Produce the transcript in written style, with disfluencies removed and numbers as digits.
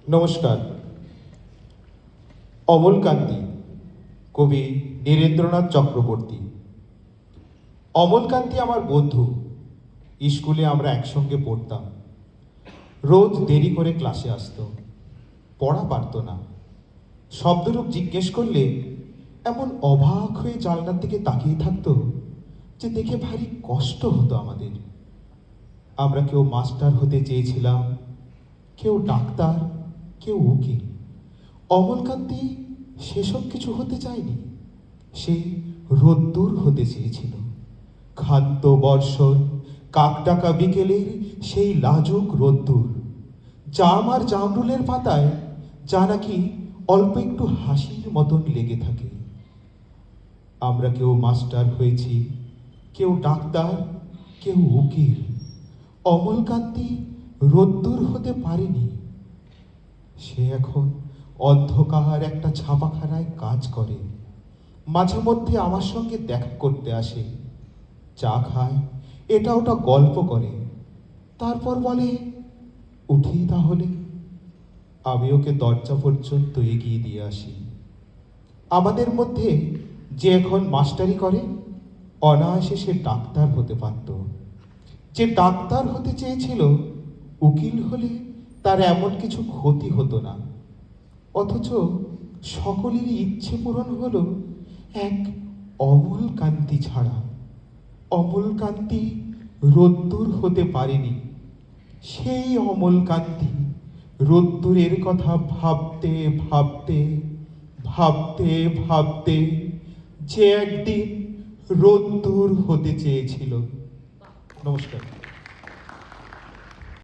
নমস্কার। অমলকান্তি, কবি নীরেন্দ্রনাথ চক্রবর্তী। অমলকান্তি আমার বন্ধু। স্কুলে আমরা একসঙ্গে পড়তাম। রোজ দেরি করে ক্লাসে আসতো, পড়া পারত না। শব্দরূপ জিজ্ঞেস করলে এমন অবাক হয়ে জানলার দিকে তাকিয়ে থাকতো যে দেখে ভারী কষ্ট হতো আমাদের। আমরা কেউ মাস্টার হতে চেয়েছিলাম, কেউ ডাক্তার, কেউ উকিল। অমলকান্তি সেসব কিছু হতে চায়নি। সে রোদ্দুর হতে চেয়েছিল। ক্ষান্ত বর্ষণ, কাকডাকা বিকেলের সেই লাজুক রোদ্দুর, জাম আর জামরুলের পাতায় যা নাকি অল্প একটু হাসির মতন লেগে থাকে। আমরা কেউ মাস্টার হয়েছি, কেউ ডাক্তার, কেউ উকিল। অমলকান্তি রোদ্দুর হতে পারেনি। সে এখন অন্ধকার একটা ছাপাখানায় কাজ করে। মাঝে মধ্যে আমার সঙ্গে দেখা করতে আসে, চা খায়, এটা ওটা গল্প করে, তারপর বলে, উঠি তাহলে। আমি ওকে দরজা পর্যন্ত এগিয়ে দিয়ে আসি। আমাদের মধ্যে যে এখন মাস্টারি করে, অনায়াসে সে ডাক্তার হতে পারত। যে ডাক্তার হতে চেয়েছিল, উকিল হলে তার এমন কিছু ক্ষতি হতো না। অথচ সকলেরই ইচ্ছে পূরণ হলো এক অমলকান্তি ছাড়া। অমলকান্তি রোদ্দুর হতে পারেনি। সেই অমলকান্তি রোদ্দুরের কথা ভাবতে ভাবতে ভাবতে ভাবতে যে একদিন রোদ্দুর হতে চেয়েছিল। নমস্কার।